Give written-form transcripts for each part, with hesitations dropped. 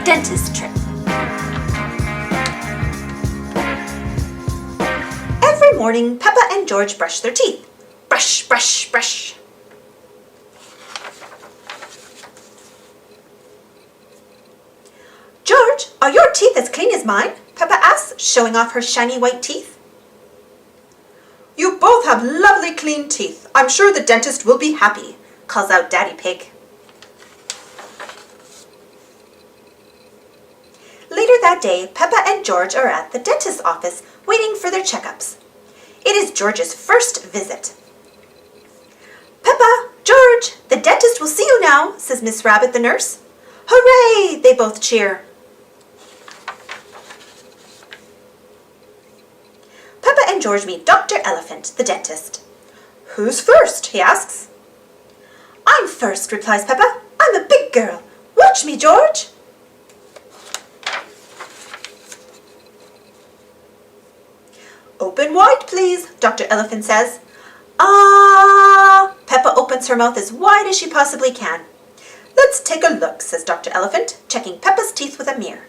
dentist trip. Every morning, Peppa and George brush their teeth. Brush, brush, brush. George, are your teeth as clean as mine? Peppa asks, showing off her shiny white teeth. You both have lovely clean teeth. I'm sure the dentist will be happy, calls out Daddy Pig. Later that day, Peppa and George are at the dentist's office waiting for their checkups. It is George's first visit. Peppa, George, the dentist will see you now, says Miss Rabbit the nurse. Hooray! They both cheer. Peppa and George meet Dr. Elephant, the dentist. Who's first? He asks. I'm first, replies Peppa. I'm a big girl. Watch me, George. Open wide, please, Dr. Elephant says. Ah! Peppa opens her mouth as wide as she possibly can. Let's take a look, says Dr. Elephant, checking Peppa's teeth with a mirror.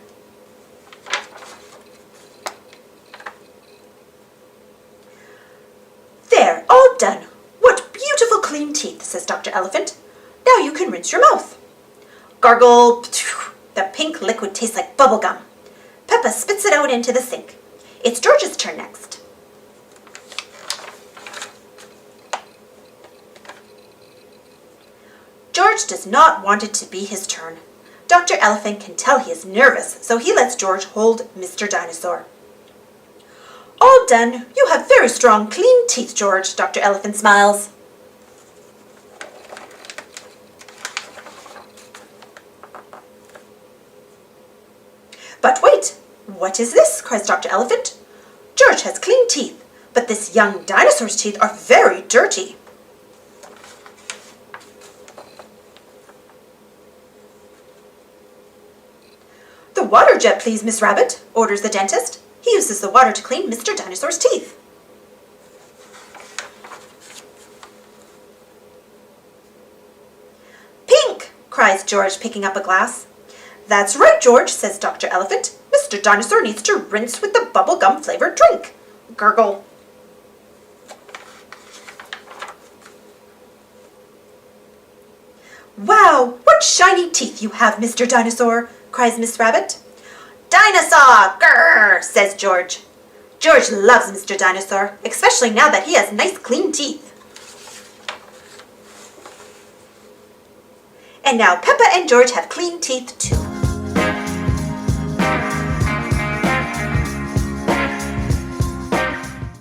There, all done. What beautiful clean teeth, says Dr. Elephant. Now you can rinse your mouth. Gargle. The pink liquid tastes like bubble gum. Peppa spits it out into the sink. It's George's turn next. George does not want it to be his turn. Dr. Elephant can tell he is nervous, so he lets George hold Mr. Dinosaur. All done. You have very strong, clean teeth, George, Dr. Elephant smiles. But wait, what is this? Cries Dr. Elephant. George has clean teeth, but this young dinosaur's teeth are very dirty. The water jet, please, Miss Rabbit, orders the dentist. He uses the water to clean Mr. Dinosaur's teeth. Pink, cries George, picking up a glass. That's right, George, says Dr. Elephant. Mr. Dinosaur needs to rinse with the bubblegum flavored drink. Gurgle. Wow, what shiny teeth you have, Mr. Dinosaur, cries Miss Rabbit. Dinosaur, grrr, says George. George loves Mr. Dinosaur, especially now that he has nice clean teeth. And now Peppa and George have clean teeth too.